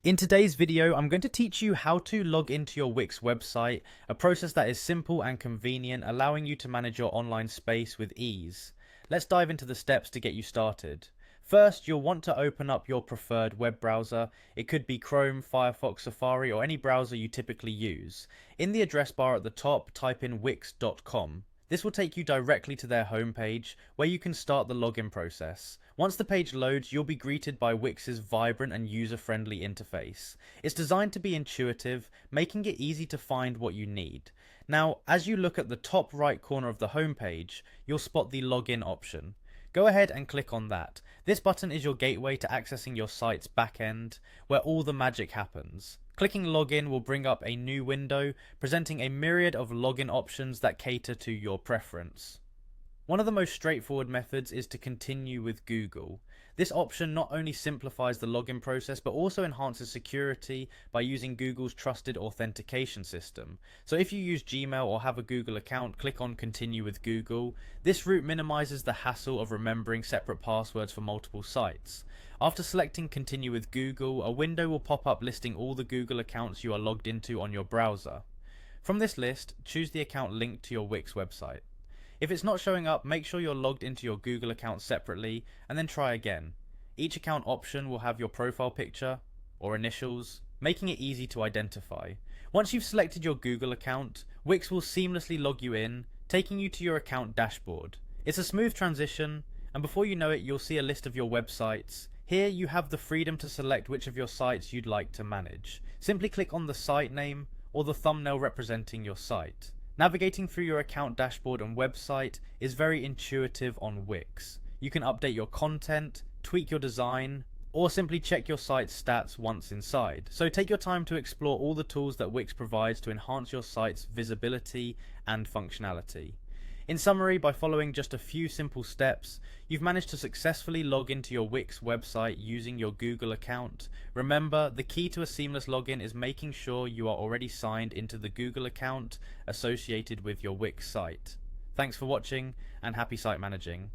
In today's video, I'm going to teach you how to log into your Wix website, a process that is simple and convenient, allowing you to manage your online space with ease. Let's dive into the steps to get you started. First, you'll want to open up your preferred web browser. It could be Chrome, Firefox, Safari, or any browser you typically use. In the address bar at the top, type in wix.com. This will take you directly to their homepage, where you can start the login process. Once the page loads, you'll be greeted by Wix's vibrant and user-friendly interface. It's designed to be intuitive, making it easy to find what you need. Now, as you look at the top right corner of the homepage, you'll spot the login option. Go ahead and click on that. This button is your gateway to accessing your site's backend, where all the magic happens. Clicking login will bring up a new window, presenting a myriad of login options that cater to your preference. One of the most straightforward methods is to continue with Google. This option not only simplifies the login process, but also enhances security by using Google's trusted authentication system. So if you use Gmail or have a Google account, click on Continue with Google. This route minimizes the hassle of remembering separate passwords for multiple sites. After selecting Continue with Google, a window will pop up listing all the Google accounts you are logged into on your browser. From this list, choose the account linked to your Wix website. If it's not showing up, make sure you're logged into your Google account separately, and then try again. Each account option will have your profile picture or initials, making it easy to identify. Once you've selected your Google account, Wix will seamlessly log you in, taking you to your account dashboard. It's a smooth transition, and before you know it, you'll see a list of your websites. Here you have the freedom to select which of your sites you'd like to manage. Simply click on the site name or the thumbnail representing your site. Navigating through your account dashboard and website is very intuitive on Wix. You can update your content, tweak your design, or simply check your site's stats once inside. So take your time to explore all the tools that Wix provides to enhance your site's visibility and functionality. In summary, by following just a few simple steps, you've managed to successfully log into your Wix website using your Google account. Remember, the key to a seamless login is making sure you are already signed into the Google account associated with your Wix site. Thanks for watching, and happy site managing.